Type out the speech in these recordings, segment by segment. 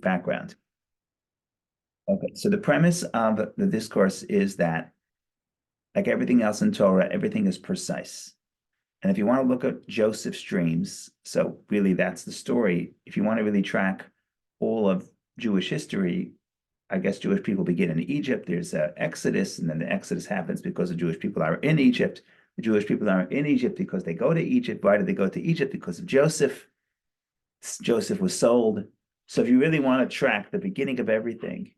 background. Okay, so the premise of the discourse is that, like everything else in Torah, everything is precise. And if you want to look at Joseph's dreams, so really that's the story. If you want to really track all of Jewish history, I guess Jewish people begin in Egypt. There's an Exodus, and then the Exodus happens because the Jewish people are in Egypt. The Jewish people are in Egypt because they go to Egypt. Why did they go to Egypt? Because of Joseph. Joseph was sold. So if you really want to track the beginning of everything,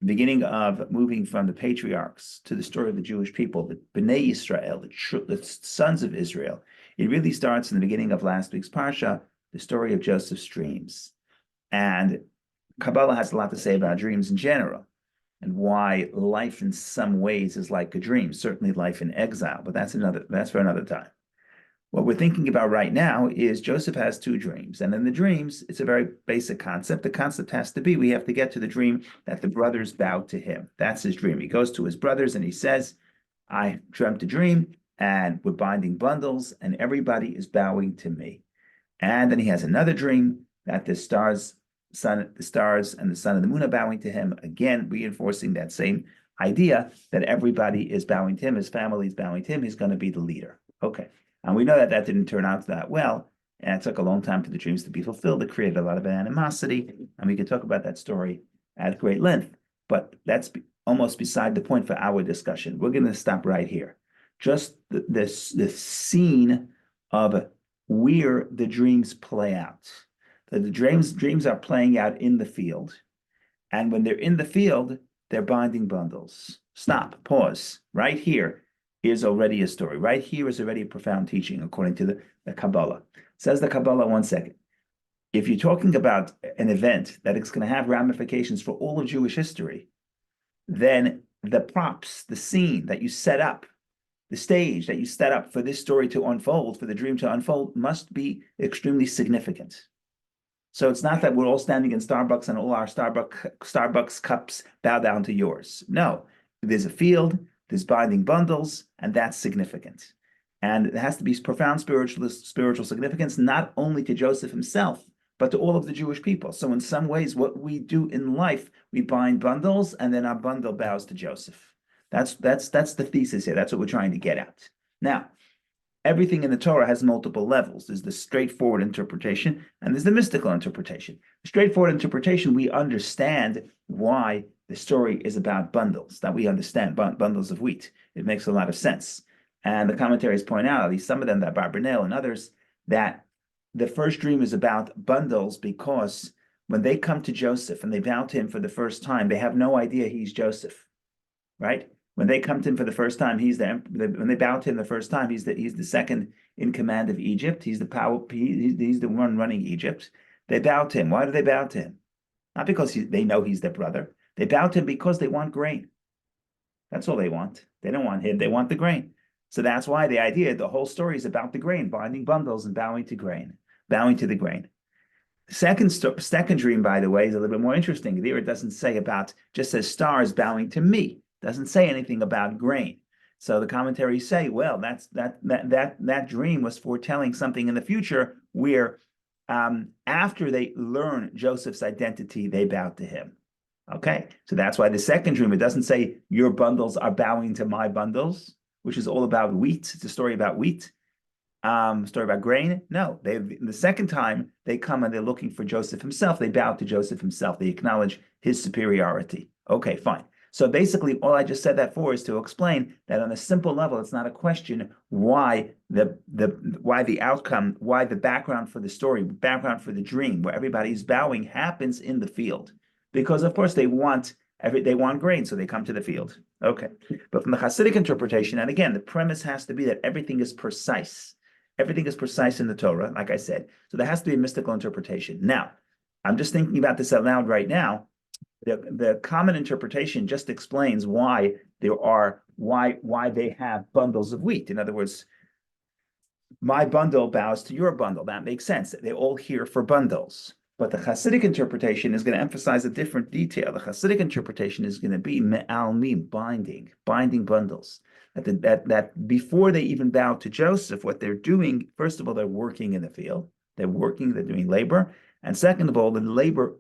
the beginning of moving from the patriarchs to the story of the Jewish people, the Bnei Israel, the sons of Israel, it really starts in the beginning of last week's Parsha, the story of Joseph's dreams. And Kabbalah has a lot to say about dreams in general and why life in some ways is like a dream, certainly life in exile, but that's for another time. What we're thinking about right now is Joseph has two dreams. And in the dreams, it's a very basic concept. The concept has to be, we have to get to the dream that the brothers bowed to him. That's his dream. He goes to his brothers and he says, I dreamt a dream and we're binding bundles and everybody is bowing to me. And then he has another dream that the stars and the sun and the moon are bowing to him, again, reinforcing that same idea that everybody is bowing to him, his family is bowing to him, he's going to be the leader. Okay. And we know that that didn't turn out that well, and it took a long time for the dreams to be fulfilled. It created a lot of animosity, and we could talk about that story at great length, but that's almost beside the point for our discussion. We're going to stop right here. Just the scene of where the dreams play out. The dreams are playing out in the field, and when they're in the field, they're binding bundles. Stop, pause, right here. Is already a story. Right here is already a profound teaching, according to the Kabbalah. Says the Kabbalah, one second. If you're talking about an event that is going to have ramifications for all of Jewish history, then the props, the scene that you set up, the stage that you set up for this story to unfold, for the dream to unfold, must be extremely significant. So it's not that we're all standing in Starbucks and all our Starbucks cups bow down to yours. No, there's a field, there's binding bundles, and that's significant. And it has to be profound spiritual significance, not only to Joseph himself, but to all of the Jewish people. So in some ways, what we do in life, we bind bundles, and then our bundle bows to Joseph. That's the thesis here. That's what we're trying to get at. Now, everything in the Torah has multiple levels. There's the straightforward interpretation, and there's the mystical interpretation. The straightforward interpretation, we understand why the story is about bundles, that we understand bundles of wheat. It makes a lot of sense. And the commentaries point out, at least some of them, that Barbanel and others, that the first dream is about bundles because when they come to Joseph and they bow to him for the first time, they have no idea he's Joseph, right? When they come to him for the first time, when they bow to him the first time, he's the second in command of Egypt. He's the one running Egypt. They bow to him. Why do they bow to him? Not because they know he's their brother. They bow to him because they want grain. That's all they want. They don't want him. They want the grain. So that's why the whole story is about the grain, binding bundles and bowing to the grain. The second dream, by the way, is a little bit more interesting. There it doesn't say about, just says stars bowing to me. Doesn't say anything about grain. So the commentaries say, well, that dream was foretelling something in the future where after they learn Joseph's identity, they bow to him. Okay, so that's why the second dream, it doesn't say your bundles are bowing to my bundles, which is all about wheat. It's a story about wheat, story about grain. No, the second time they come and they're looking for Joseph himself. They bow to Joseph himself. They acknowledge his superiority. Okay, fine. So basically, all I just said that for is to explain that on a simple level, it's not a question why the outcome, why the background for the story, background for the dream, where everybody's bowing happens in the field. Because of course they want grain, so they come to the field. Okay, but from the Hasidic interpretation, and again, the premise has to be that everything is precise. Everything is precise in the Torah, like I said. So there has to be a mystical interpretation. Now, I'm just thinking about this out loud right now. The common interpretation just explains why they have bundles of wheat. In other words, my bundle bows to your bundle. That makes sense. They're all here for bundles. But the Hasidic interpretation is going to emphasize a different detail. The Hasidic interpretation is going to be me'almim, binding bundles. That before they even bow to Joseph, what they're doing, first of all, they're working in the field. They're doing labor. And second of all, the labor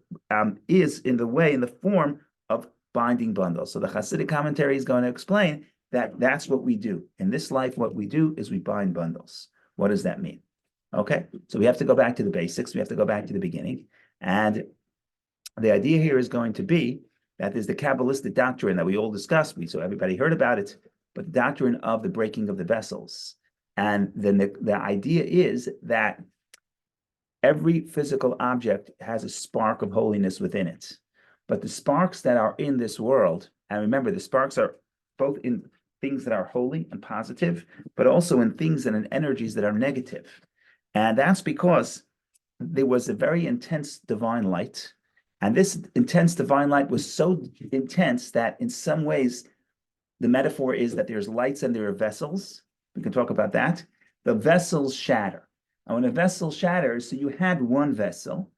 is in the form of binding bundles. So the Hasidic commentary is going to explain that that's what we do. In this life, what we do is we bind bundles. What does that mean? Okay, so we have to go back to the basics. We have to go back to the beginning. And the idea here is going to be that there's the Kabbalistic doctrine that we all discussed. So everybody heard about it, but the doctrine of the breaking of the vessels. And then the idea is that every physical object has a spark of holiness within it. But the sparks that are in this world, and remember, the sparks are both in things that are holy and positive, but also in things and in energies that are negative. And that's because there was a very intense divine light. And this intense divine light was so intense that in some ways, the metaphor is that there's lights and there are vessels. We can talk about that. The vessels shatter. And when a vessel shatters, so you had one vessel.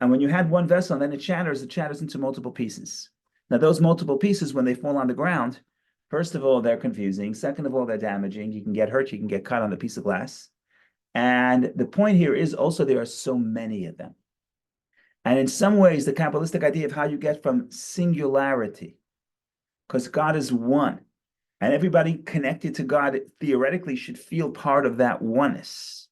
And when you had one vessel and then it shatters into multiple pieces. Now, those multiple pieces, when they fall on the ground, first of all, they're confusing. Second of all, they're damaging. You can get hurt. You can get cut on a piece of glass. And the point here is also there are so many of them. And in some ways, the Kabbalistic idea of how you get from singularity, because God is one, and everybody connected to God theoretically should feel part of that oneness,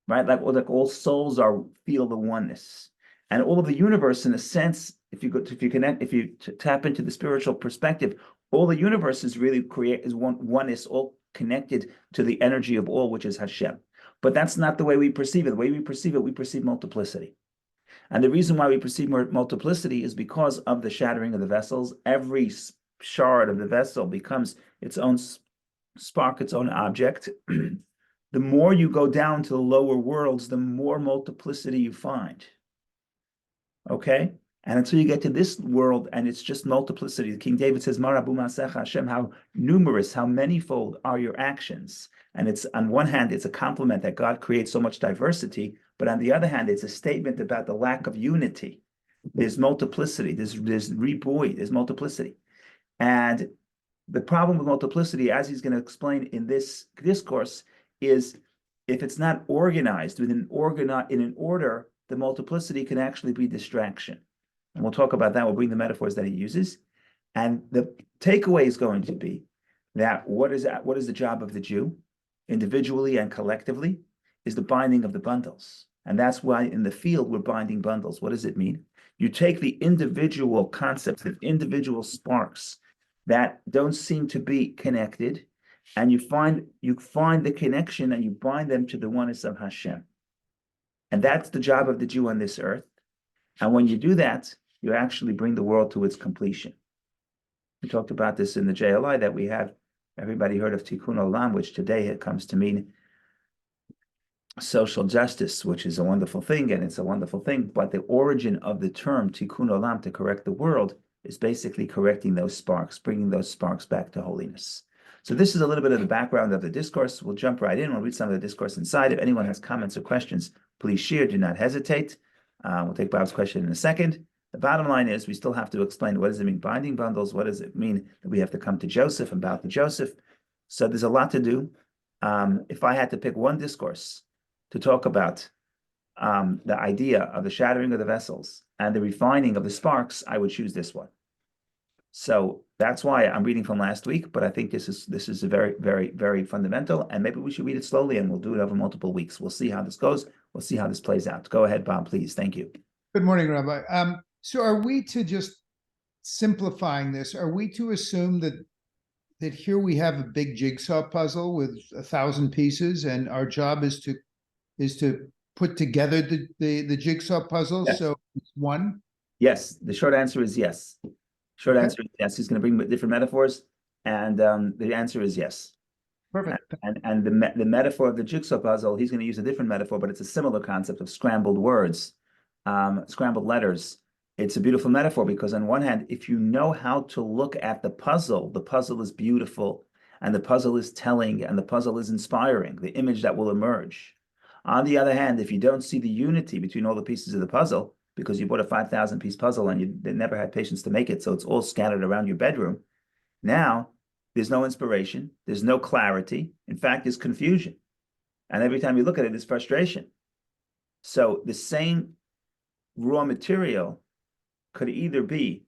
right? Like all souls feel the oneness, and all of the universe, in a sense, if you tap into the spiritual perspective, all the universe is really oneness, all connected to the energy of all, which is Hashem. But that's not the way we perceive it. The way we perceive it, we perceive multiplicity. And the reason why we perceive multiplicity is because of the shattering of the vessels. Every shard of the vessel becomes its own spark, its own object. The more you go down to the lower worlds, the more multiplicity you find. Okay? And until you get to this world, and it's just multiplicity. King David says, Marabu Masecha Hashem, how numerous, how manifold are your actions. And it's, on one hand, it's a compliment that God creates so much diversity, but on the other hand, it's a statement about the lack of unity. There's multiplicity, there's riboy, there's multiplicity. And the problem with multiplicity, as he's going to explain in this discourse, is if it's not organized in an order, the multiplicity can actually be distraction. And we'll talk about that. We'll bring the metaphors that he uses. And the takeaway is going to be that what is the job of the Jew, individually and collectively, is the binding of the bundles. And that's why in the field we're binding bundles. What does it mean? You take the individual concepts, the individual sparks that don't seem to be connected, and you find the connection and you bind them to the oneness of Hashem. And that's the job of the Jew on this earth. And when you do that, you actually bring the world to its completion. We talked about this in the JLI that we have. Everybody heard of Tikkun Olam, which today it comes to mean social justice, which is a wonderful thing, and it's a wonderful thing. But the origin of the term Tikkun Olam, to correct the world, is basically correcting those sparks, bringing those sparks back to holiness. So this is a little bit of the background of the discourse. We'll jump right in. We'll read some of the discourse inside. If anyone has comments or questions, please share. Do not hesitate. We'll take Bob's question in a second. The bottom line is we still have to explain, what does it mean binding bundles? What does it mean that we have to come to Joseph and bow to Joseph? So there's a lot to do. If I had to pick one discourse to talk about the idea of the shattering of the vessels and the refining of the sparks, I would choose this one. So that's why I'm reading from last week, but I think this is a very, very, very fundamental, and maybe we should read it slowly and we'll do it over multiple weeks. We'll see how this goes. We'll see how this plays out. Go ahead, Bob, please. Thank you. Good morning, Rabbi. So are we to, just simplifying this, are we to assume that here we have a big jigsaw puzzle with 1,000 pieces, and our job is to put together the jigsaw puzzle? Yes. So it's one? Yes, the short answer is yes. Short answer is yes. He's going to bring different metaphors, and the answer is yes. Perfect. And the metaphor of the jigsaw puzzle, he's going to use a different metaphor, but it's a similar concept of scrambled words, scrambled letters. It's a beautiful metaphor because on one hand, if you know how to look at the puzzle is beautiful, and the puzzle is telling, and the puzzle is inspiring, the image that will emerge. On the other hand, if you don't see the unity between all the pieces of the puzzle, because you bought a 5,000 piece puzzle and you never had patience to make it, so it's all scattered around your bedroom, now there's no inspiration, there's no clarity. In fact, there's confusion. And every time you look at it, it's frustration. So the same raw material could either be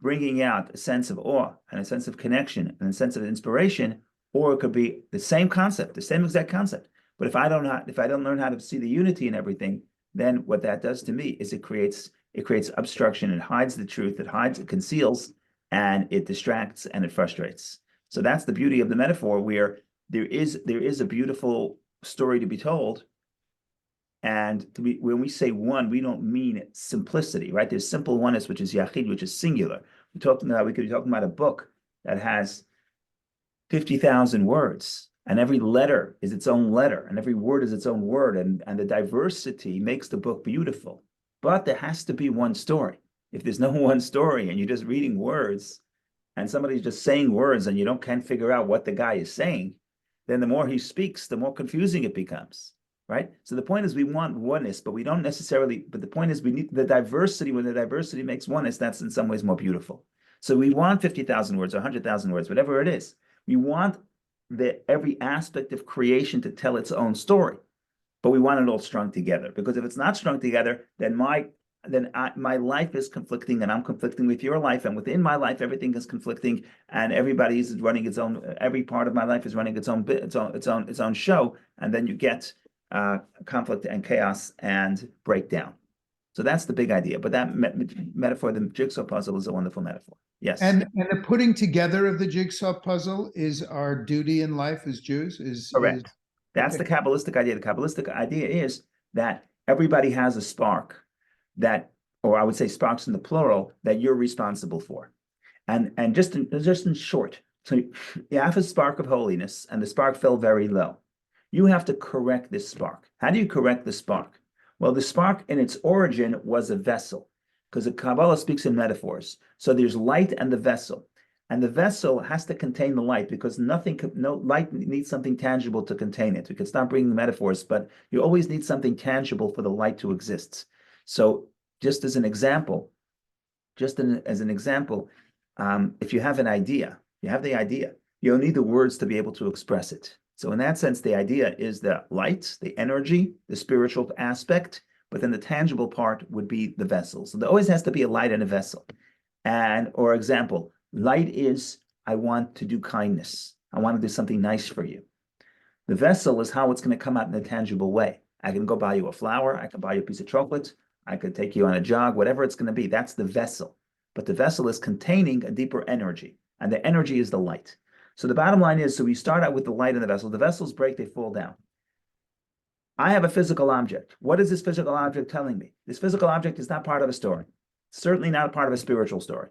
bringing out a sense of awe and a sense of connection and a sense of inspiration, or it could be the same concept, the same exact concept. But if I don't learn how to see the unity in everything, then what that does to me is it creates obstruction. It hides the truth. It conceals, and it distracts and it frustrates. So that's the beauty of the metaphor, where there is a beautiful story to be told. And when we say one, we don't mean simplicity, right? There's simple oneness, which is yachid, which is singular. We could be talking about a book that has 50,000 words, and every letter is its own letter, and every word is its own word, and the diversity makes the book beautiful. But there has to be one story. If there's no one story and you're just reading words, and somebody's just saying words and you can't figure out what the guy is saying, then the more he speaks, the more confusing it becomes, right? So the point is, we want oneness, but we don't necessarily, but the point is, we need the diversity. When the diversity makes oneness, that's in some ways more beautiful. So we want 50,000 words or 100,000 words, whatever it is. We want every aspect of creation to tell its own story, but we want it all strung together. Because if it's not strung together, then my life is conflicting, and I'm conflicting with your life, and within my life, everything is conflicting, and everybody's running its own. Every part of my life is running its own show, and then you get conflict and chaos and breakdown. So that's the big idea. But that metaphor, the jigsaw puzzle, is a wonderful metaphor. Yes. And the putting together of the jigsaw puzzle is our duty in life as Jews. Correct. That's okay. The Kabbalistic idea. The Kabbalistic idea is that everybody has a spark that, or I would say sparks in the plural, that you're responsible for. And just in short, so you have a spark of holiness, and the spark fell very low. You have to correct this spark. How do you correct the spark? Well, the spark in its origin was a vessel, because the Kabbalah speaks in metaphors. So there's light and the vessel. And the vessel has to contain the light, because no light needs something tangible to contain it. We could stop bringing metaphors, but you always need something tangible for the light to exist. So just as an example, if you have an idea, you have the idea, you don't need the words to be able to express it. So in that sense, the idea is the light, the energy, the spiritual aspect, but then the tangible part would be the vessel. So there always has to be a light and a vessel. Or example, light is, I want to do kindness. I want to do something nice for you. The vessel is how it's going to come out in a tangible way. I can go buy you a flower. I can buy you a piece of chocolate. I could take you on a jog, whatever it's going to be. That's the vessel. But the vessel is containing a deeper energy, and the energy is the light. So the bottom line is, so we start out with the light in the vessel. The vessels break, they fall down. I have a physical object. What is this physical object telling me? This physical object is not part of a story. Certainly not a part of a spiritual story.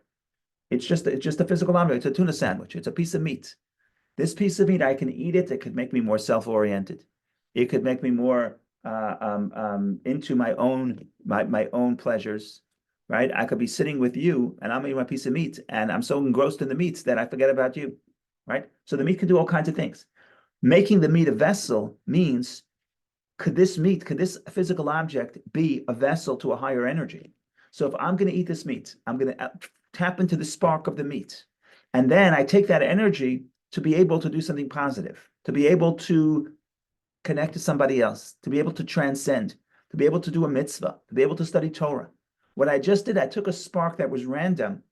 It's just a physical object. It's a tuna sandwich. It's a piece of meat. This piece of meat, I can eat it. It could make me more self-oriented. It could make me more into my own pleasures, right? I could be sitting with you, and I'm eating my piece of meat, and I'm so engrossed in the meat that I forget about you, right? So the meat can do all kinds of things. Making the meat a vessel means, could this physical object be a vessel to a higher energy? So if I'm going to eat this meat, I'm going to tap into the spark of the meat. And then I take that energy to be able to do something positive, to be able to connect to somebody else, to be able to transcend, to be able to do a mitzvah, to be able to study Torah. What I just did, I took a spark that was random,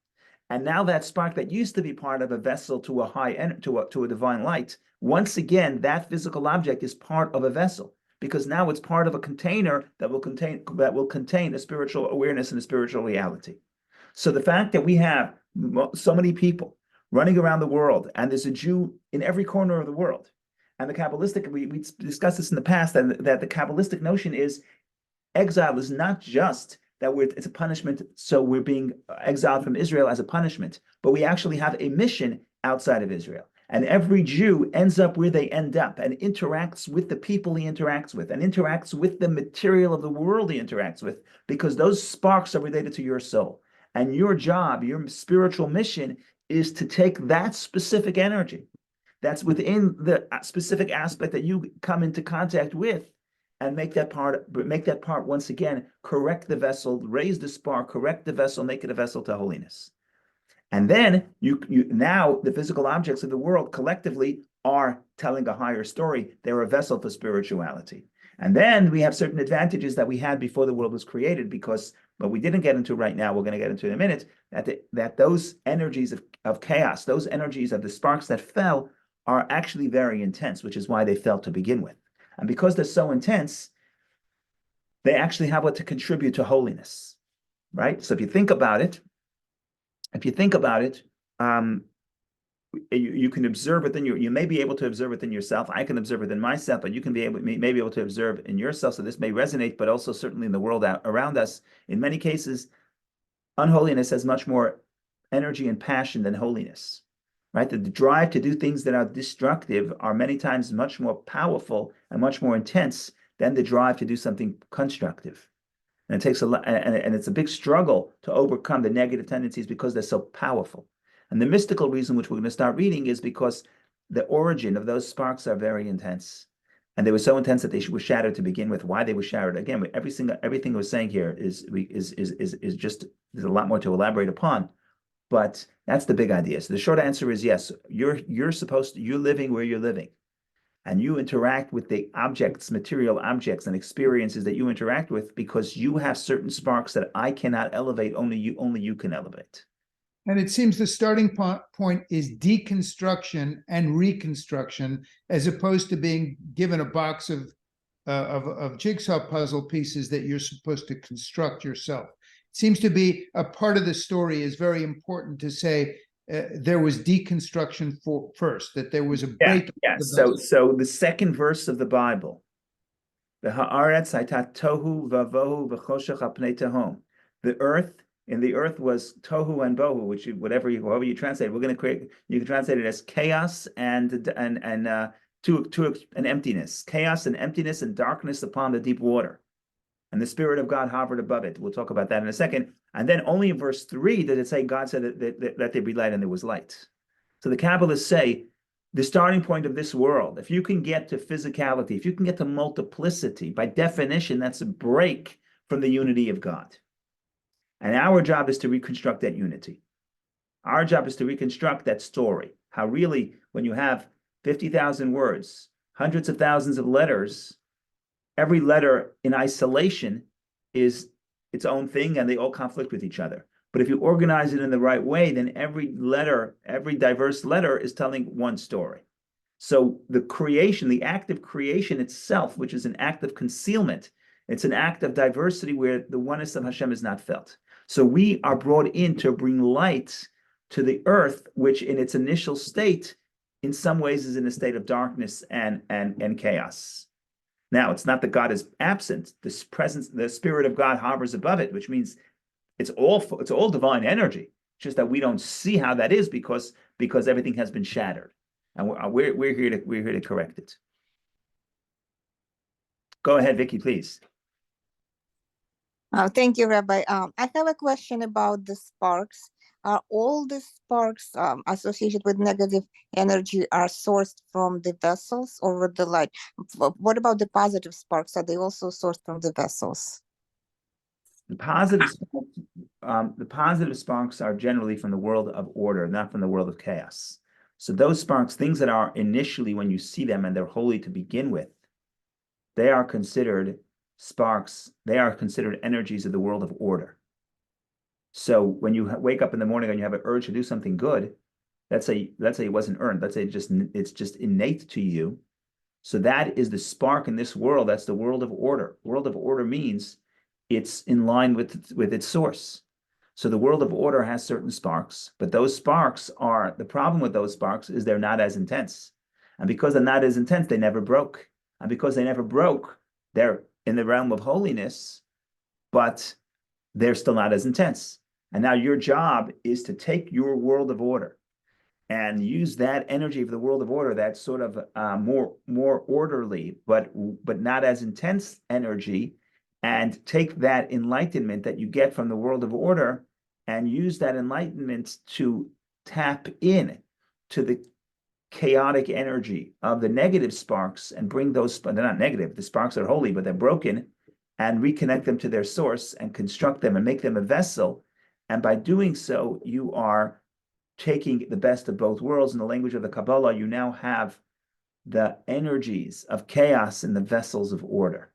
and now that spark that used to be part of a vessel to a to a divine light, once again, that physical object is part of a vessel, because now it's part of a container that will contain a spiritual awareness and a spiritual reality. So the fact that we have so many people running around the world, and there's a Jew in every corner of the world, and the Kabbalistic, we discussed this in the past, that the Kabbalistic notion is exile is not just that it's a punishment, so we're being exiled from Israel as a punishment, but we actually have a mission outside of Israel. And every Jew ends up where they end up, and interacts with the people he interacts with, and interacts with the material of the world he interacts with, because those sparks are related to your soul. And your job, your spiritual mission, is to take that specific energy that's within the specific aspect that you come into contact with, and make that part once again, correct the vessel, raise the spark, correct the vessel, make it a vessel to holiness. And then you now the physical objects of the world collectively are telling a higher story. They're a vessel for spirituality. And then we have certain advantages that we had before the world was created, because but we didn't get into right now, we're going to get into in a minute, that those energies of chaos, those energies of the sparks that fell are actually very intense, which is why they fell to begin with. And because they're so intense, they actually have what to contribute to holiness, right? So if you think about it, you can observe within you may be able to observe within yourself. I can observe within myself, but you can may be able to observe in yourself. So this may resonate, but also certainly in the world around us. In many cases, unholiness has much more energy and passion than holiness, right? The drive to do things that are destructive are many times much more powerful and much more intense than the drive to do something constructive. And it takes a lot, and it's a big struggle to overcome the negative tendencies because they're so powerful. And the mystical reason, which we're going to start reading, is because the origin of those sparks are very intense. And they were so intense that they were shattered to begin with. Why they were shattered, again, everything we're saying here is just, there's a lot more to elaborate upon. But that's the big idea. So the short answer is yes, you're living where you're living. And you interact with the objects, material objects and experiences that you interact with because you have certain sparks that I cannot elevate, only you can elevate. And it seems the starting point is deconstruction and reconstruction, as opposed to being given a box of jigsaw puzzle pieces that you're supposed to construct yourself. It seems to be a part of the story is very important to say there was deconstruction first, that there was a break. Yeah. So the second verse of the Bible, the haaretz hayta tohu vavohu v'choshech al pnei tehom. The earth, in the earth was tohu and bohu, which however you translate, we're going to create. You can translate it as chaos and emptiness, chaos and emptiness and darkness upon the deep water, and the Spirit of God hovered above it. We'll talk about that in a second. And then only in verse 3 did it say God said that there be light, and there was light. So the Kabbalists say the starting point of this world, if you can get to physicality, if you can get to multiplicity, by definition, that's a break from the unity of God. And our job is to reconstruct that unity. Our job is to reconstruct that story. How really, when you have 50,000 words, hundreds of thousands of letters, every letter in isolation is its own thing and they all conflict with each other. But if you organize it in the right way, then every letter, every diverse letter is telling one story. So the creation, the act of creation itself, which is an act of concealment, it's an act of diversity where the oneness of Hashem is not felt. So we are brought in to bring light to the earth, which in its initial state, in some ways is in a state of darkness and chaos. Now, it's not that God is absent. This presence, the Spirit of God hovers above it, which means it's all divine energy. Just that we don't see how that is because everything has been shattered, and we're here to correct it. Go ahead, Vicky, please. Thank you, Rabbi. I have a question about the sparks. Are all the sparks associated with negative energy are sourced from the vessels or with the light? What about the positive sparks? Are they also sourced from the vessels? The positive sparks are generally from the world of order, not from the world of chaos. So those sparks, things that are initially, when you see them and they're holy to begin with, they are considered sparks. They are considered energies of the world of order. So when you wake up in the morning and you have an urge to do something good, let's say it wasn't earned. Let's say it's just innate to you. So that is the spark in this world. That's the world of order. World of order means it's in line with its source. So the world of order has certain sparks, but those sparks are, the problem with those sparks is they're not as intense. And because they're not as intense, they never broke. And because they never broke, they're in the realm of holiness, but they're still not as intense. And now your job is to take your world of order and use that energy of the world of order, that sort of more orderly, but not as intense energy, and take that enlightenment that you get from the world of order and use that enlightenment to tap in to the chaotic energy of the negative sparks and bring those, they're not negative, the sparks are holy, but they're broken, and reconnect them to their source and construct them and make them a vessel. And by doing so, you are taking the best of both worlds. In the language of the Kabbalah, you now have the energies of chaos in the vessels of order.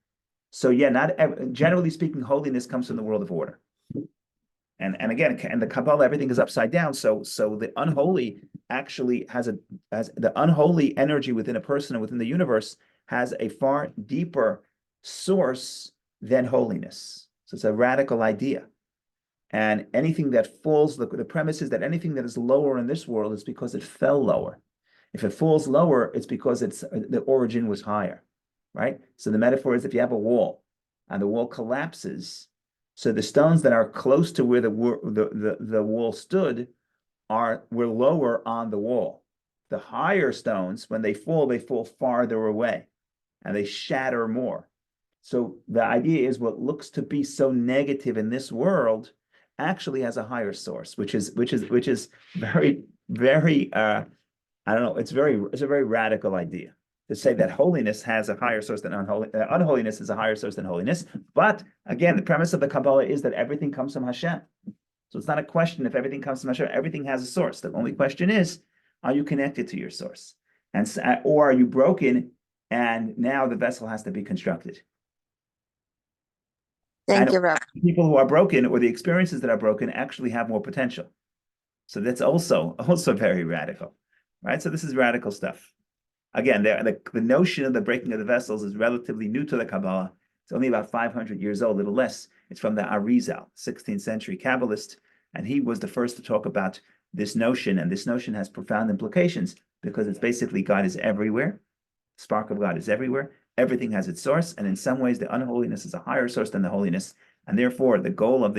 So yeah, generally speaking, holiness comes from the world of order. And again, and the Kabbalah, everything is upside down. So the unholy actually has the unholy energy within a person and within the universe has a far deeper source than holiness. So it's a radical idea. And anything that falls, the premise is that anything that is lower in this world is because it fell lower. If it falls lower, it's because the origin was higher, right? So the metaphor is if you have a wall and the wall collapses, so the stones that are close to where the wall stood were lower on the wall. The higher stones, when they fall farther away and they shatter more. So the idea is what looks to be so negative in this world actually has a higher source, which is very, very I don't know, it's a very radical idea to say that holiness has a higher source than unholiness is a higher source than holiness. But again, the premise of the Kabbalah is that everything comes from Hashem. So it's not a question if everything comes from Hashem, everything has a source. The only question is, are you connected to your source? Or are you broken and now the vessel has to be constructed? Thank you, Rabbi. People who are broken or the experiences that are broken actually have more potential. So that's also very radical, right? So this is radical stuff. Again, the notion of the breaking of the vessels is relatively new to the Kabbalah. It's only about 500 years old, a little less. It's from the Arizal, 16th century Kabbalist, and he was the first to talk about this notion, and this notion has profound implications because it's basically God is everywhere. The spark of God is everywhere. Everything has its source, and in some ways, the unholiness is a higher source than the holiness, and therefore, the goal of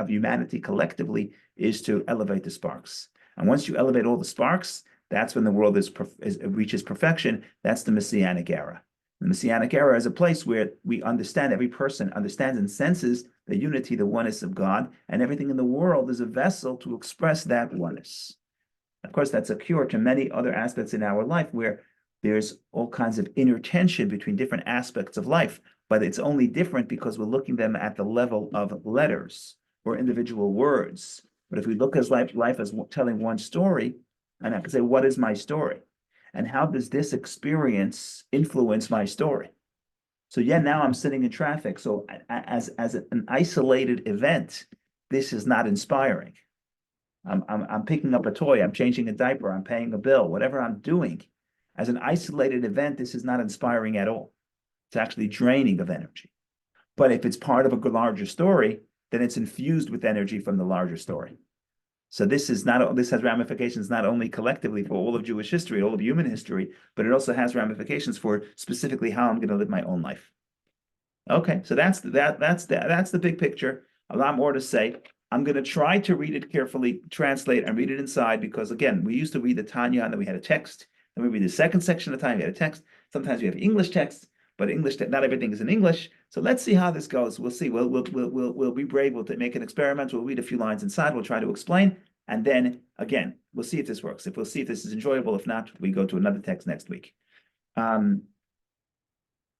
humanity collectively is to elevate the sparks. And once you elevate all the sparks, that's when the world reaches perfection. That's the Messianic era. The Messianic era is a place where we understand, every person understands and senses the unity, the oneness of God, and everything in the world is a vessel to express that oneness. Of course, that's a cure to many other aspects in our life where there's all kinds of inner tension between different aspects of life, but it's only different because we're looking them at the level of letters or individual words. But if we look at life as telling one story, and I can say, what is my story? And how does this experience influence my story? So yeah, now I'm sitting in traffic. So as an isolated event, this is not inspiring. I'm picking up a toy, I'm changing a diaper, I'm paying a bill, whatever I'm doing. As an isolated event, this is not inspiring at all. It's actually draining of energy. But if it's part of a larger story, then it's infused with energy from the larger story. So this has ramifications not only collectively for all of Jewish history, all of human history, but it also has ramifications for specifically how I'm going to live my own life. Okay, so that's the big picture. A lot more to say. I'm going to try to read it carefully, translate, and read it inside because again, we used to read the Tanya and then we had a text. Then we read the second section of the Tanya, we had a text. Sometimes we have English text, but English not everything is in English. So let's see how this goes. We'll see. We'll be brave. We'll make an experiment. We'll read a few lines inside. We'll try to explain, and then again, we'll see if this works. We'll see if this is enjoyable. If not, we go to another text next week. The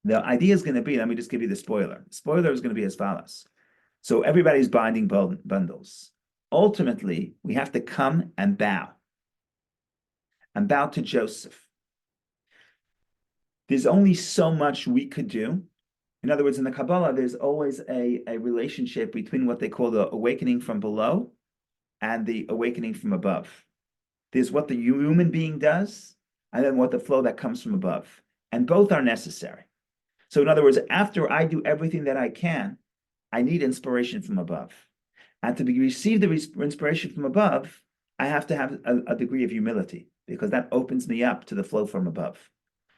idea is going to be. Let me just give you the spoiler. The spoiler is going to be as follows. So everybody's binding bundles. Ultimately, we have to come and bow to Joseph. There's only so much we could do. In other words, in the Kabbalah, there's always a relationship between what they call the awakening from below and the awakening from above. There's what the human being does, and then what the flow that comes from above. And both are necessary. So in other words, after I do everything that I can, I need inspiration from above. And to receive the inspiration from above, I have to have a degree of humility because that opens me up to the flow from above.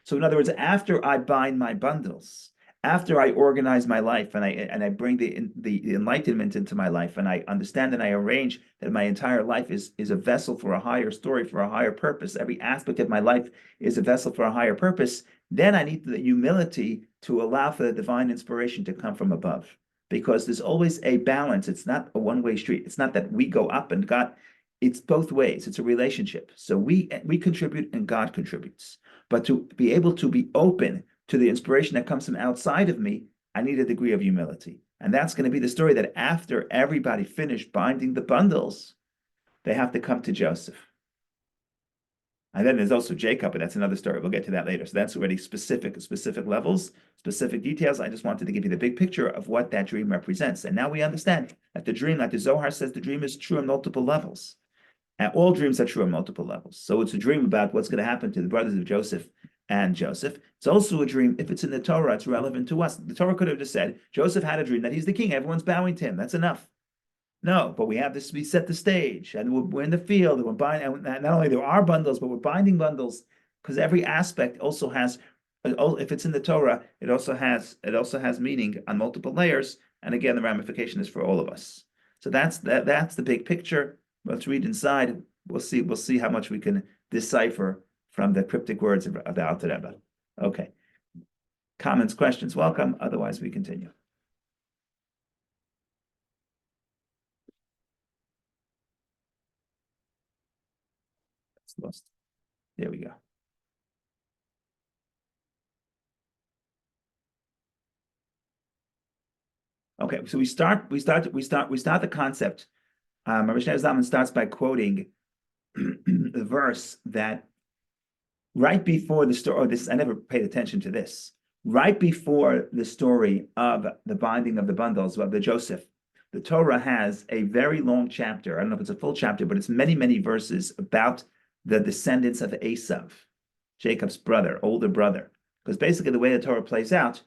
So in other words, after I bind my bundles, after I organize my life and I bring the enlightenment into my life and I understand and I arrange that my entire life is a vessel for a higher story, for a higher purpose, every aspect of my life is a vessel for a higher purpose, then I need the humility to allow for the divine inspiration to come from above. Because there's always a balance. It's not a one-way street. It's not that we go up and God, it's both ways. It's a relationship. So we contribute and God contributes. But to be able to be open to the inspiration that comes from outside of me, I need a degree of humility. And that's going to be the story that after everybody finished binding the bundles, they have to come to Joseph. And then there's also Jacob, but that's another story. We'll get to that later. So that's already specific levels, specific details. I just wanted to give you the big picture of what that dream represents. And now we understand that the dream, like the Zohar says, the dream is true on multiple levels. And all dreams are true on multiple levels. So it's a dream about what's going to happen to the brothers of Joseph and Joseph. It's also a dream, if it's in the Torah, it's relevant to us. The Torah could have just said, Joseph had a dream that he's the king, everyone's bowing to him. That's enough. No, but we have this, we set the stage, and we're in the field, and we're binding, and not only there are bundles, but we're binding bundles, because every aspect also has, if it's in the Torah, it also has meaning on multiple layers, and again, the ramification is for all of us. So that's the big picture. Let's read inside. We'll see how much we can decipher from the cryptic words of the Alter Rebbe. Okay. Comments, questions, welcome. Otherwise, we continue. Lost. There we go. Okay, so we start the concept. Rabbi Shneur Zalman starts by quoting the verse that right before the story. Oh, this I never paid attention to this. Right before the story of the binding of the bundles of the Joseph, the Torah has a very long chapter. I don't know if it's a full chapter, but it's many, many verses about the descendants of Esav, Jacob's brother, older brother. Because basically the way the Torah plays out,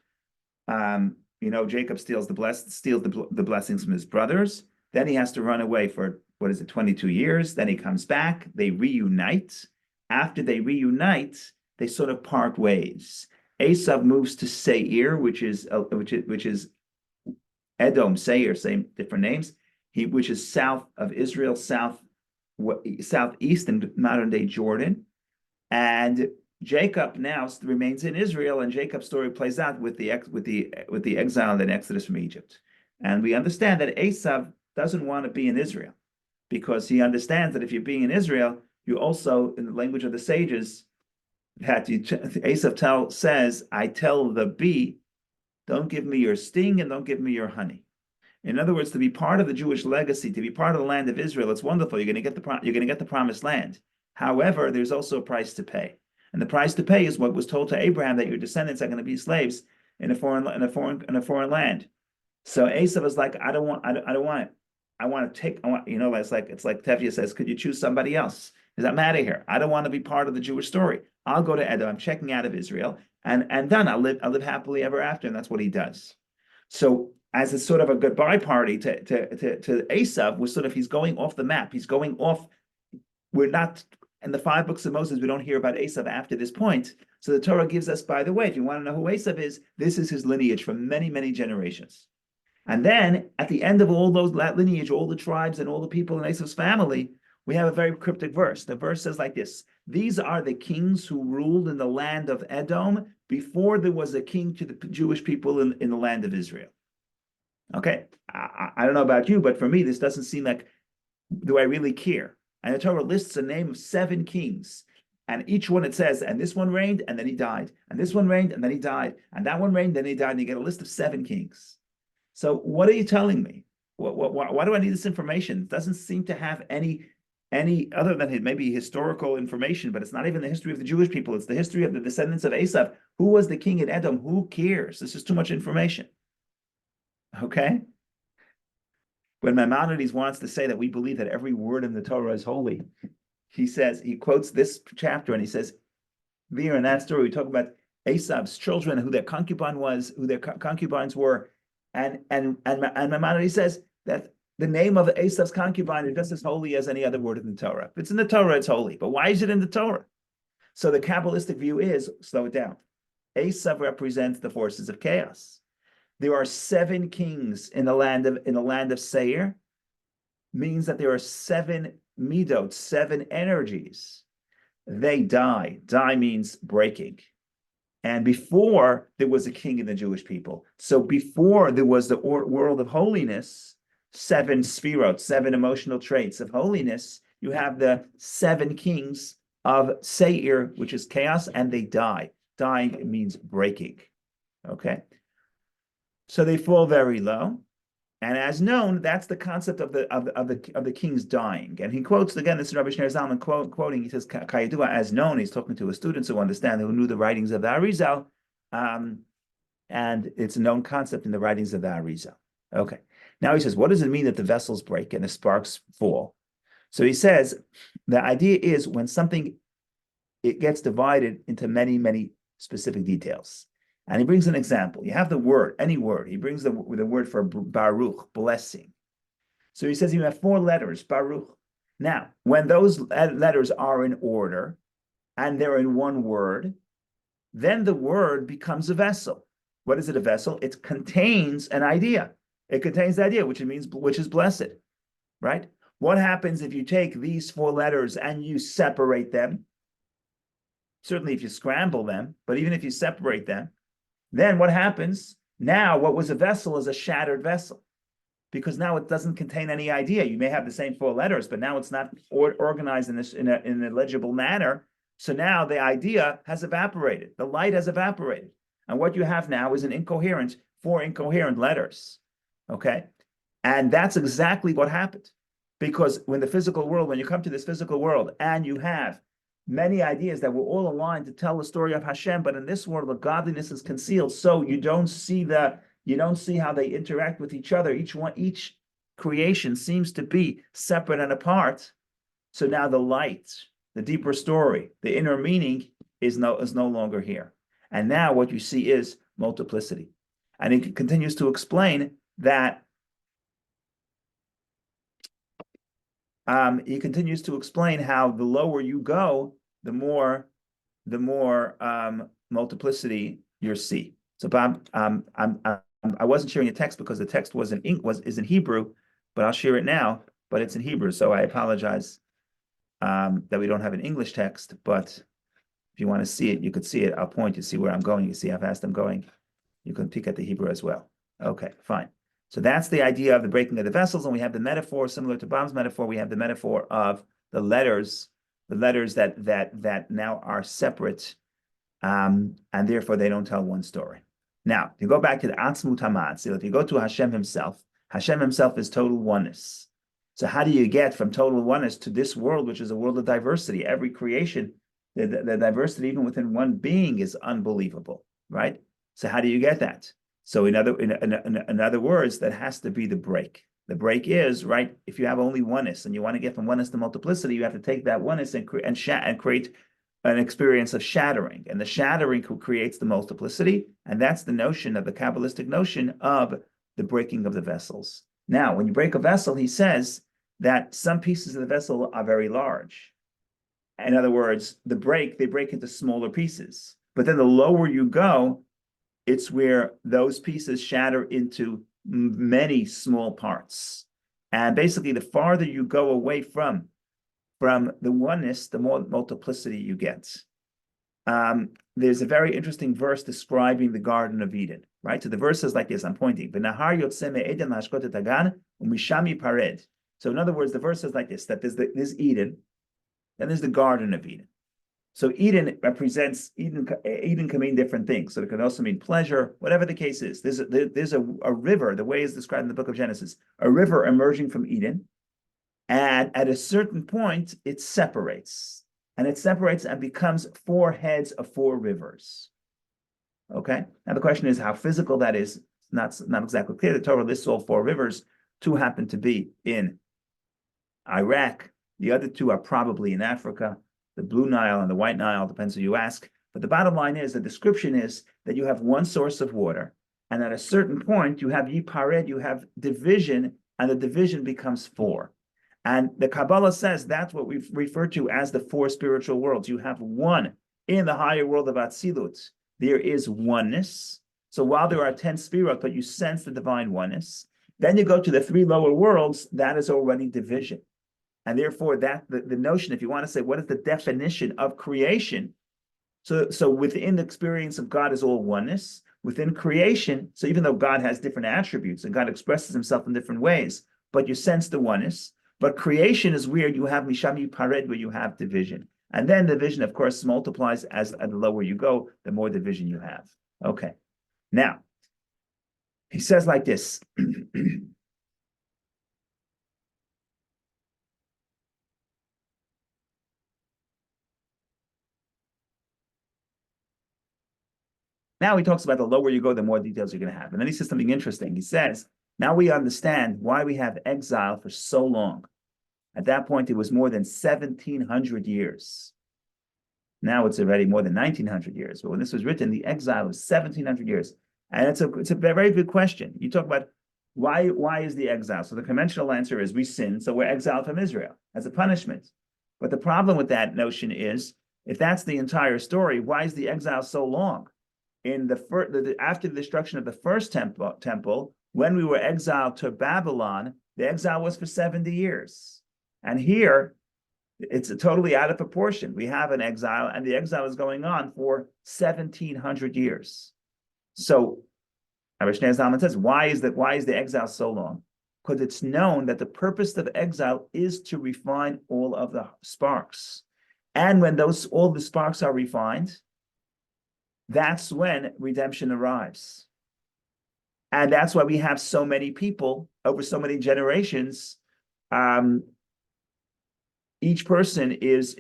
Jacob steals the blessings from his brothers. Then he has to run away for, 22 years. Then he comes back. They reunite. After they reunite, they sort of part ways. Esav moves to Seir, which is Edom, Seir, same different names. Which is south of Israel, southeast in modern day Jordan, and Jacob now remains in Israel, and Jacob's story plays out with the exile and exodus from Egypt. And we understand that Esav doesn't want to be in Israel because he understands that if you're being in Israel, you also, in the language of the sages, Esav says, "I tell the bee, don't give me your sting and don't give me your honey." In other words, to be part of the Jewish legacy, to be part of the land of Israel, it's wonderful. You're going to get the promised land. However, there's also a price to pay, and the price to pay is what was told to Abraham, that your descendants are going to be slaves in a foreign land. So Esav is like, I don't want it. It's like Tevye says, could you choose somebody else? Because I'm out of here. I don't want to be part of the Jewish story. I'll go to Edom. I'm checking out of Israel, and then I'll live happily ever after. And that's what he does. So as a sort of a goodbye party to Esav, he's going off the map. He's going off. We're not in the 5 books of Moses. We don't hear about Esav after this point. So the Torah gives us, by the way, if you want to know who Esav is, this is his lineage from many, many generations. And then at the end of all that lineage, all the tribes and all the people in Esav's family, we have a very cryptic verse. The verse says like this: "These are the kings who ruled in the land of Edom before there was a king to the Jewish people in the land of Israel." Okay, I don't know about you, but for me, this doesn't seem like, do I really care? And the Torah lists a name of 7 kings, and each one it says, and this one reigned, and then he died, and this one reigned, and then he died, and that one reigned, then he died, and you get a list of 7 kings. So what are you telling me? Why do I need this information? It doesn't seem to have any other than maybe historical information, but it's not even the history of the Jewish people. It's the history of the descendants of Esav. Who was the king in Edom? Who cares? This is too much information. Okay? When Maimonides wants to say that we believe that every word in the Torah is holy, he quotes this chapter and he says, there in that story, we talk about Esav's children, who their concubine was, who their concubines were, and Maimonides says that the name of Esav's concubine is just as holy as any other word in the Torah. If it's in the Torah, it's holy. But why is it in the Torah? So the Kabbalistic view is, slow it down, Esav represents the forces of chaos. There are 7 kings in the land of Seir, means that there are 7 midot, 7 energies. They die. Die means breaking. And before there was a king in the Jewish people, so before there was the world of holiness, 7 sphirot, 7 emotional traits of holiness, you have the 7 kings of Seir, which is chaos, and they die. Dying means breaking. Okay. So they fall very low. And as known, that's the concept of the king's dying. And he quotes again, this is Rabbi Shneur Zalman quoting. He says, "Kayadua, as known." He's talking to his students who understand, who knew the writings of the Arizal, and it's a known concept in the writings of the Arizal. Okay. Now he says, what does it mean that the vessels break and the sparks fall? So he says, the idea is when something it gets divided into many, many specific details. And he brings an example. You have the word, any word. He brings the word for Baruch, blessing. So he says you have 4 letters, Baruch. Now, when those letters are in order and they're in one word, then the word becomes a vessel. What is it, a vessel? It contains an idea. It contains the idea, which is blessed, right? What happens if you take these 4 letters and you separate them? Certainly if you scramble them, but even if you separate them, then what happens? Now what was a vessel is a shattered vessel, because now it doesn't contain any idea. You may have the same 4 letters, but now it's not organized in a legible manner. So now the idea has evaporated. The light has evaporated. And what you have now is 4 incoherent letters. Okay? And that's exactly what happened. Because when you come to this physical world and you have many ideas that were all aligned to tell the story of Hashem, but in this world, the godliness is concealed. So you don't see how they interact with each other. Each creation seems to be separate and apart. So now the light, the deeper story, the inner meaning is no longer here. And now what you see is multiplicity. And he continues to explain that how the lower you go, the more multiplicity you see. So Bob, I wasn't sharing a text because the text is in Hebrew, but I'll share it now. But it's in Hebrew, so I apologize that we don't have an English text. But if you want to see it, you could see it. I'll point you see where I'm going. You see how fast I'm going. You can peek at the Hebrew as well. Okay, fine. So that's the idea of the breaking of the vessels, and we have the metaphor similar to Bob's metaphor. We have the metaphor of the letters that now are separate, and therefore they don't tell one story. Now, if you go back to the Atzmut Hamad, so if you go to Hashem himself is total oneness. So how do you get from total oneness to this world, which is a world of diversity? Every creation, the diversity even within one being is unbelievable, right? So how do you get that? So in other words, that has to be the break. The break is, right, if you have only oneness and you want to get from oneness to multiplicity, you have to take that oneness and create an experience of shattering. And the shattering creates the multiplicity. And that's the notion of the Kabbalistic notion of the breaking of the vessels. Now, when you break a vessel, he says that some pieces of the vessel are very large. In other words, they break into smaller pieces. But then the lower you go, it's where those pieces shatter into many small parts. And basically, the farther you go away from the oneness, the more multiplicity you get. There's a very interesting verse describing the Garden of Eden, right? So the verse is like this, I'm pointing. So in other words, the verse is like this, that there's Eden, then there's the Garden of Eden. So Eden represents, Eden can mean different things. So it can also mean pleasure, whatever the case is. There's a river, the way it's described in the book of Genesis, a river emerging from Eden. And at a certain point, it separates. And it separates and becomes 4 heads of 4 rivers. Okay? Now the question is how physical that is. Not exactly clear. The Torah lists all 4 rivers. 2 happen to be in Iraq. The other 2 are probably in Africa. The Blue Nile and the White Nile, depends who you ask. But the bottom line is, the description is that you have one source of water, and at a certain point, you have yipared, you have division, and the division becomes 4. And the Kabbalah says that's what we refer to as the 4 spiritual worlds. You have one in the higher world of Atzilut. There is oneness. So while there are 10 spirot, but you sense the divine oneness, then you go to the 3 lower worlds, that is already division. And therefore, that the notion, if you want to say, what is the definition of creation? So within the experience of God is all oneness. Within creation, so even though God has different attributes and God expresses himself in different ways, but you sense the oneness. But creation is where you have Misham Yipared, where you have division. And then division, of course, multiplies as the lower you go, the more division you have. Okay. Now, he says like this. Now he talks about the lower you go, the more details you're going to have. And then he says something interesting. He says, now we understand why we have exile for so long. At that point, it was more than 1,700 years. Now it's already more than 1,900 years. But when this was written, the exile was 1,700 years. And it's a very good question. You talk about why is the exile? So the conventional answer is we sinned, so we're exiled from Israel as a punishment. But the problem with that notion is, if that's the entire story, why is the exile so long? In after the destruction of the first temple, when we were exiled to Babylon, the exile was for 70 years. And here, it's totally out of proportion. We have an exile, and the exile is going on for 1,700 years. So, Rabbi Shneur Zalman says, why is the exile so long? Because it's known that the purpose of exile is to refine all of the sparks. And when all the sparks are refined, that's when redemption arrives. And that's why we have so many people over so many generations. Each person is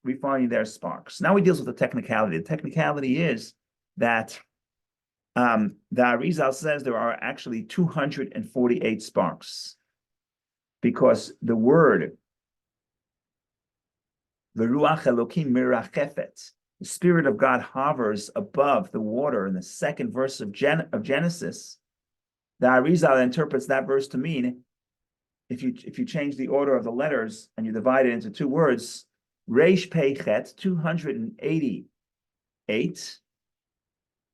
refining their sparks. Now he deals with the technicality. The technicality is that the Arizal says there are actually 248 sparks, because the word V'ruach Elokim mirachefet, the Spirit of God hovers above the water in the second verse of Genesis. The Arizal interprets that verse to mean, if you change the order of the letters and you divide it into two words, Reish Pei Chet, 288,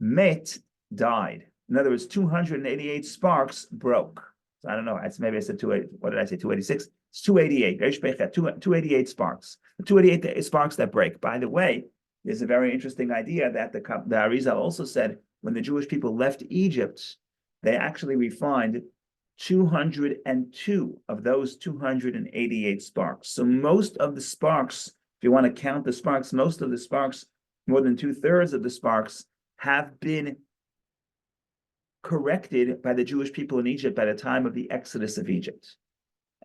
Met, died. In other words, 288 sparks broke. So I don't know, maybe I said 280, what did I say, 286? It's 288, Reish Pei Chet, 288 sparks. The 288 sparks that break. By the way, there's a very interesting idea that the Arizal also said, when the Jewish people left Egypt, they actually refined 202 of those 288 sparks. So most of the sparks, if you want to count the sparks, most of the sparks, more than 2/3 of the sparks, have been corrected by the Jewish people in Egypt by the time of the exodus of Egypt.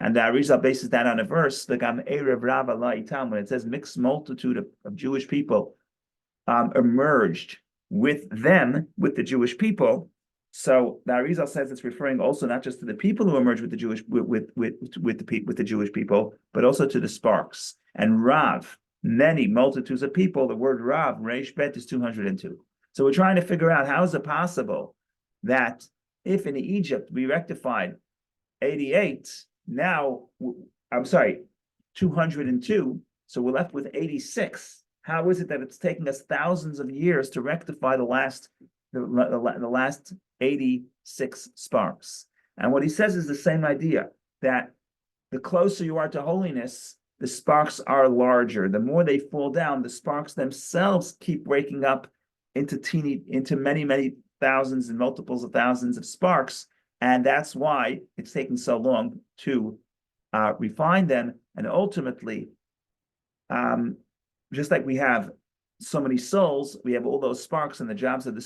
And the Arizal bases that on a verse, when it says mixed multitude of Jewish people emerged with them, with the Jewish people. So the Arizal says it's referring also not just to the people who emerged with the Jewish with the Jewish people, but also to the sparks. And Rav, many multitudes of people. The word Rav, Reish Bet, is 202. So we're trying to figure out, how is it possible that if in Egypt we rectified 88, now 202, so we're left with 86. How is it that it's taking us thousands of years to rectify the last 86 sparks? And what he says is the same idea, that the closer you are to holiness, the sparks are larger. The more they fall down, the sparks themselves keep breaking up into many, many thousands and multiples of thousands of sparks. And that's why it's taking so long to refine them. And ultimately, just like we have so many souls, we have all those sparks, and the jobs of the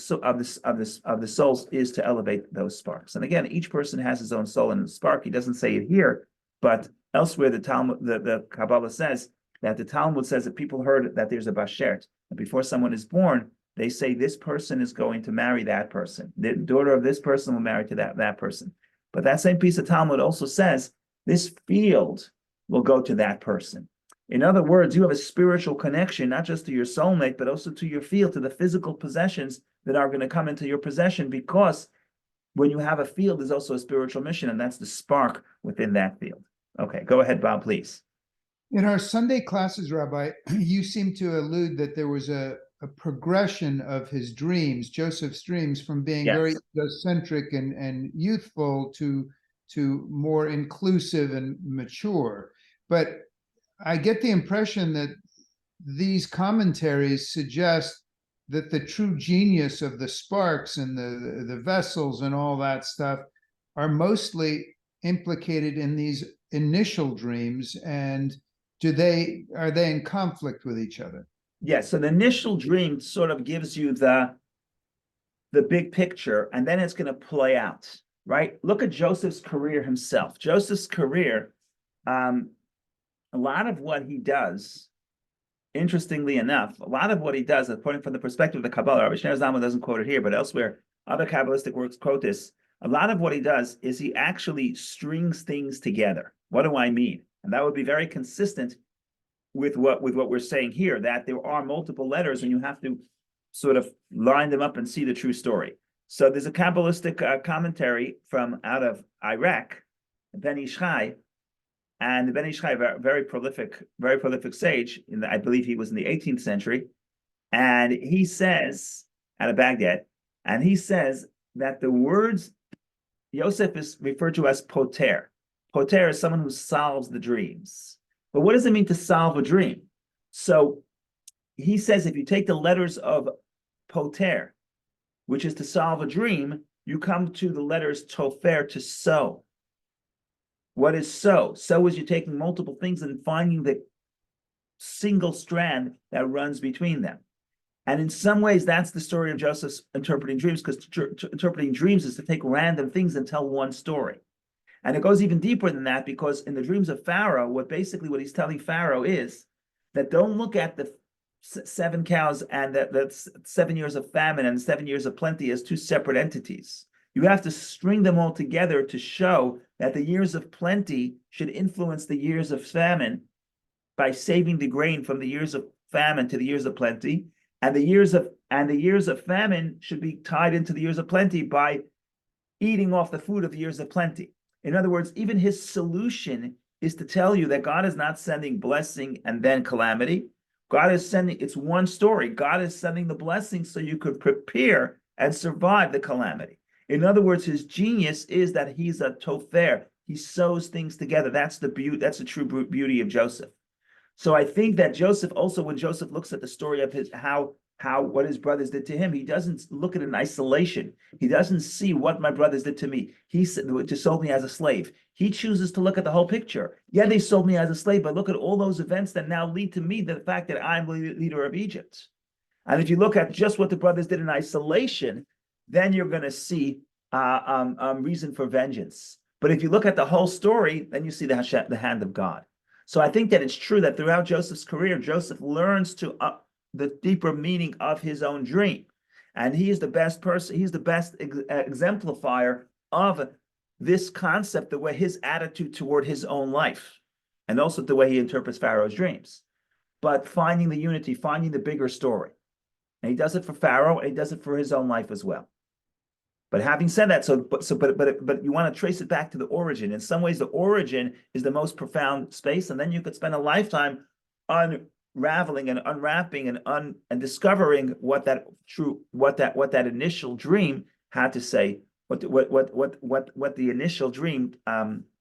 souls is to elevate those sparks. And again, each person has his own soul and spark. He doesn't say it here, but elsewhere the Talmud, the Kabbalah says that the Talmud says that people heard that there's a bashert, and before someone is born, they say this person is going to marry that person. The daughter of this person will marry to that person. But that same piece of Talmud also says this field will go to that person. In other words, you have a spiritual connection, not just to your soulmate, but also to your field, to the physical possessions that are going to come into your possession, because when you have a field, there's also a spiritual mission, and that's the spark within that field. Okay, go ahead, Bob, please. In our Sunday classes, Rabbi, you seem to allude that there was a progression of his dreams, Joseph's dreams, from being very egocentric and youthful to more inclusive and mature. But I get the impression that these commentaries suggest that the true genius of the sparks and the vessels and all that stuff are mostly implicated in these initial dreams. And are they in conflict with each other? Yes, so the initial dream sort of gives you the big picture, and then it's going to play out, right? Look at Joseph's career himself. Joseph's career, a lot of what he does interestingly enough, a lot of what he does, according from the perspective of the Kabbalah, Rabbi Shneur Zalman doesn't quote it here, but elsewhere, other Kabbalistic works quote this. A lot of what he does is he actually strings things together. What do I mean? And that would be very consistent with what we're saying here, that there are multiple letters and you have to sort of line them up and see the true story. So there's a Kabbalistic commentary from out of Iraq, Ben Ish Chai, and the Ben Ish Chai, very prolific sage. I believe he was in the 18th century, and he says out of Baghdad, and he says that the words Yosef is referred to as poter. Poter is someone who solves the dreams. But what does it mean to solve a dream? So he says if you take the letters of poter, which is to solve a dream, you come to the letters tofer, to sew. What is sew? Sew is you're taking multiple things and finding the single strand that runs between them. And in some ways, that's the story of Joseph's interpreting dreams, because interpreting dreams is to take random things and tell one story. And it goes even deeper than that, because in the dreams of Pharaoh, what he's telling Pharaoh is that don't look at the 7 cows and the 7 years of famine and 7 years of plenty as two separate entities. You have to string them all together to show that the years of plenty should influence the years of famine by saving the grain from the years of famine to the years of plenty, and the years of famine should be tied into the years of plenty by eating off the food of the years of plenty. In other words, even his solution is to tell you that God is not sending blessing and then calamity. God is sending, it's one story. God is sending the blessing so you could prepare and survive the calamity. In other words, his genius is that he's a tofer. He sews things together. That's the beauty. That's the true beauty of Joseph. So I think that Joseph also, when Joseph looks at the story of his what his brothers did to him, he doesn't look at it in isolation. He doesn't see what my brothers did to me. He just sold me as a slave. He chooses to look at the whole picture. Yeah, they sold me as a slave, but look at all those events that now lead to me, the fact that I'm the leader of Egypt. And if you look at just what the brothers did in isolation, then you're going to see reason for vengeance. But if you look at the whole story, then you see the hand of God. So I think that it's true that throughout Joseph's career, Joseph learns to the deeper meaning of his own dream. And he is the best person, he's the best exemplifier of this concept, the way his attitude toward his own life, and also the way he interprets Pharaoh's dreams. But finding the unity, finding the bigger story. And he does it for Pharaoh, and he does it for his own life as well. But having said that, but you want to trace it back to the origin. In some ways, the origin is the most profound space, and then you could spend a lifetime unraveling and unwrapping and discovering what that initial dream had to say, what the initial dream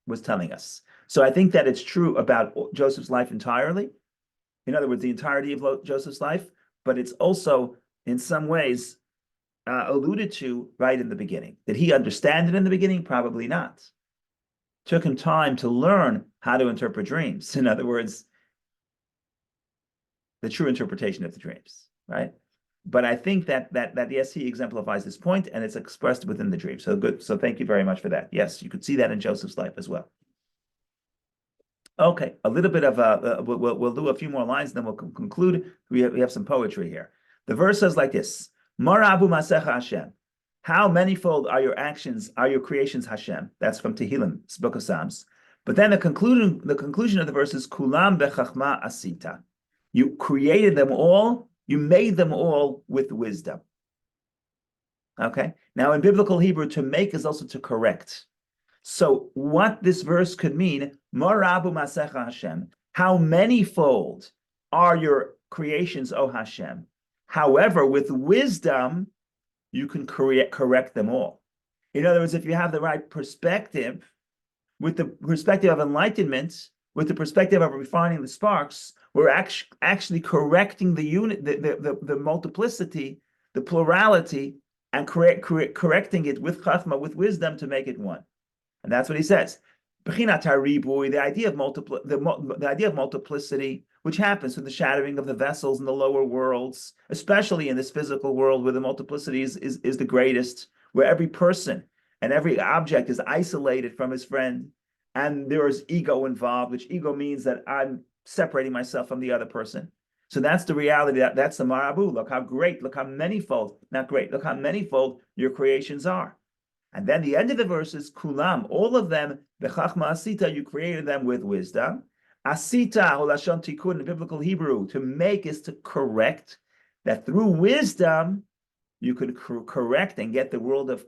was telling us. So I think that it's true about Joseph's life entirely. In other words, the entirety of Joseph's life, but it's also in some ways alluded to right in the beginning. Did he understand it in the beginning? Probably not. Took him time to learn how to interpret dreams. In other words, the true interpretation of the dreams, right? But I think that yes, he exemplifies this point, and it's expressed within the dream. So good. So thank you very much for that. Yes, you could see that in Joseph's life as well. Okay, a little bit of we'll do a few more lines, then we'll conclude. We have some poetry here. The verse says like this: Marabu Masecha Hashem. How manifold are your actions, are your creations, Hashem? That's from Tehillim, it's Book of Psalms. But then the conclusion of the verse is Kulam bechachma asita. You created them all, you made them all with wisdom. Okay? Now in biblical Hebrew, to make is also to correct. So what this verse could mean, Marabu Masecha Hashem, how manifold are your creations, O Hashem? However, with wisdom, you can correct them all. In other words, if you have the right perspective, with the perspective of enlightenment, with the perspective of refining the sparks, we're actually correcting the unit, the multiplicity, the plurality, and correcting it with chachma, with wisdom, to make it one. And that's what he says. The idea of multiplicity, which happens with the shattering of the vessels in the lower worlds, especially in this physical world where the multiplicity is the greatest, where every person and every object is isolated from his friend, and there is ego involved, which ego means that I'm separating myself from the other person. So that's the reality. That's the marabu. Look how great, look how manifold, not great, look how manifold your creations are. And then the end of the verse is kulam, all of them, bechachma asita, you created them with wisdom. Asita, holashon tikun, in biblical Hebrew, to make is to correct, that through wisdom, you could correct and get the world of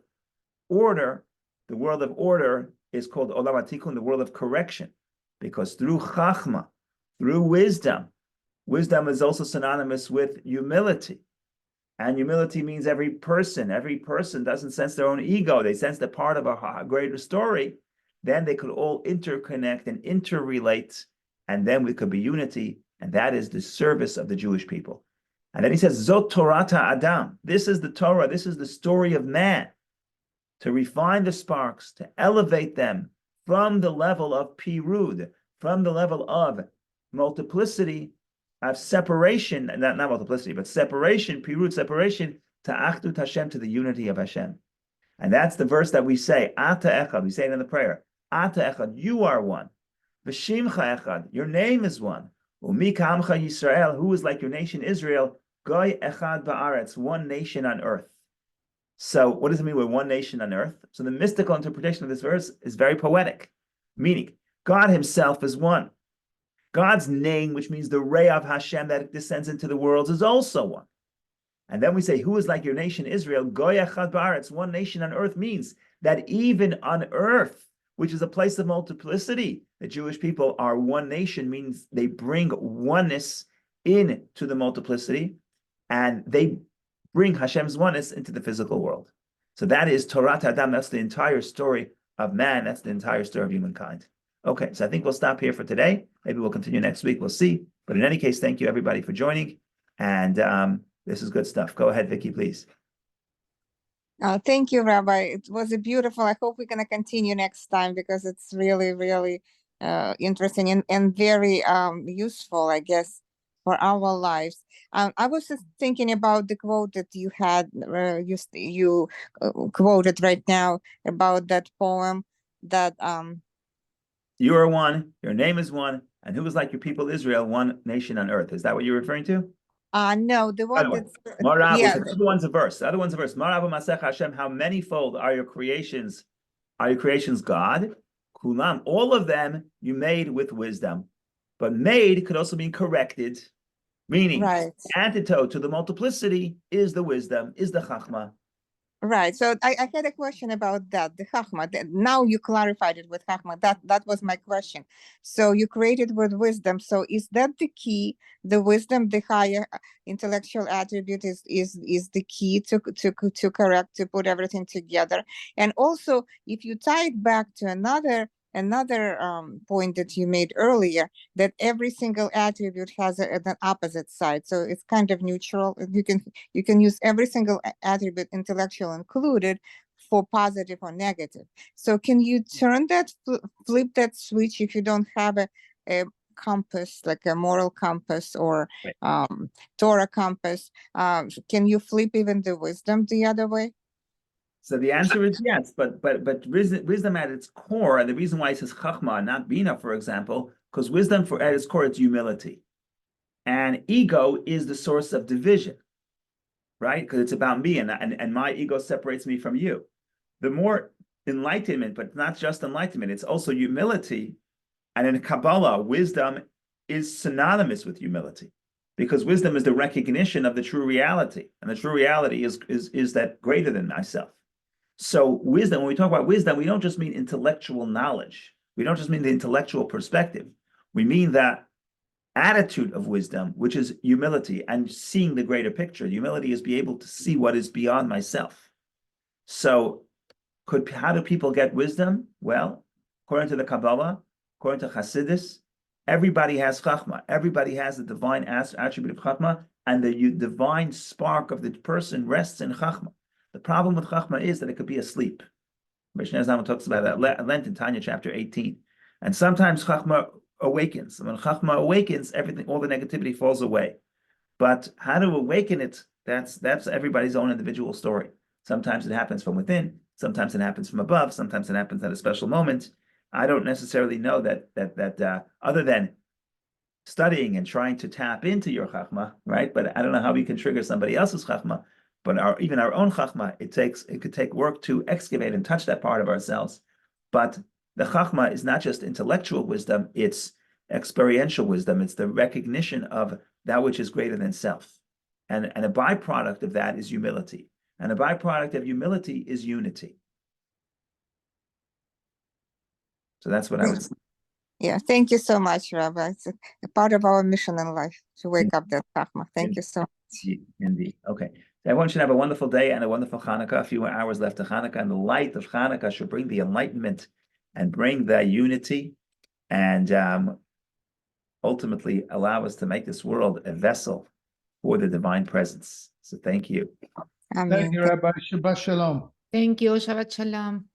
order. The world of order is called olam hatikun, the world of correction, because through chachma, through wisdom, wisdom is also synonymous with humility. And humility means every person doesn't sense their own ego. They sense they're part of a greater story. Then they could all interconnect and interrelate, and then we could be unity. And that is the service of the Jewish people. And then he says, Zot Torata Adam. This is the Torah. This is the story of man. To refine the sparks, to elevate them from the level of pirud, from the level of multiplicity, of separation, not multiplicity, but separation, pirud, separation, to achdut Hashem, to the unity of Hashem. And that's the verse that we say, Ata Echad, we say it in the prayer, Ata Echad, you are one. V'shimcha Echad, your name is one. Umi ka'amcha Yisrael, who is like your nation Israel, Goy Echad Ba'aretz, one nation on earth. So what does it mean we're one nation on earth? So the mystical interpretation of this verse is very poetic, meaning God himself is one. God's name, which means the ray of Hashem that descends into the worlds, is also one. And then we say, who is like your nation Israel? Goy echad ba'aretz, one nation on earth, means that even on earth, which is a place of multiplicity, the Jewish people are one nation, means they bring oneness into the multiplicity, and they bring Hashem's oneness into the physical world. So that is Torah Adam. That's the entire story of man. That's the entire story of humankind. Okay, so I think we'll stop here for today. Maybe we'll continue next week. We'll see. But in any case, thank you everybody for joining. And this is good stuff. Go ahead, Vicky, please. Thank you, Rabbi. It was a beautiful. I hope we're going to continue next time, because it's really, really interesting and very useful, I guess, for our lives. I was just thinking about the quote that you had, you quoted right now about that poem that You are one, your name is one, and who is like your people Israel, one nation on earth. Is that what you're referring to? No, the one that's Marabu, yeah. so the other one's a verse. The other one's a verse. Marabu Masech Hashem, how manifold are your creations? Are your creations God? Kulam, all of them you made with wisdom. But made could also mean corrected, meaning Right. antidote to the multiplicity is the wisdom, is the chachma. Right. So I had a question about that, the Chachma. Now you clarified it with Chachma. That was my question. So you created with wisdom. So is that the key? The wisdom, the higher intellectual attribute is the key to correct, to put everything together. And also, if you tie it back to another point that you made earlier, that every single attribute has an opposite side. So it's kind of neutral. You can use every single attribute, intellectual included, for positive or negative. So can you turn that, flip that switch if you don't have a compass, like a moral compass or Torah compass? Can you flip even the wisdom the other way? So the answer is yes, but wisdom at its core, and the reason why it says chachma, not bina, for example, because wisdom at its core, it's humility. And ego is the source of division, right? Because it's about me, and my ego separates me from you. The more enlightenment, but not just enlightenment, it's also humility. And in Kabbalah, wisdom is synonymous with humility, because wisdom is the recognition of the true reality, and the true reality is that greater than myself. So wisdom, when we talk about wisdom, we don't just mean intellectual knowledge. We don't just mean the intellectual perspective. We mean that attitude of wisdom, which is humility and seeing the greater picture. Humility is be able to see what is beyond myself. So how do people get wisdom? Well, according to the Kabbalah, according to Hasidus, everybody has chachma. Everybody has the divine attribute of chachma, and the divine spark of the person rests in chachma. The problem with chachma is that it could be asleep. Mishnah Zalman talks about that Lent in Tanya chapter 18. And sometimes chachma awakens. And when chachma awakens, everything, all the negativity falls away. But how to awaken it, that's everybody's own individual story. Sometimes it happens from within, sometimes it happens from above, sometimes it happens at a special moment. I don't necessarily know that other than studying and trying to tap into your chachma, right? But I don't know how we can trigger somebody else's chachma. But even our own chachma, it could take work to excavate and touch that part of ourselves. But the chachma is not just intellectual wisdom; it's experiential wisdom. It's the recognition of that which is greater than self, and a byproduct of that is humility, and a byproduct of humility is unity. So that's what I would say. Yeah, thank you so much, Rabbi. It's a part of our mission in life to wake up that chachma. Thank you so much. Indeed. Okay. So everyone should have a wonderful day and a wonderful Hanukkah. A few hours left to Hanukkah, and the light of Hanukkah should bring the enlightenment and bring the unity, and ultimately allow us to make this world a vessel for the divine presence. So thank you. Amen. Thank you, Rabbi. Shabbat Shalom. Thank you. Shabbat Shalom.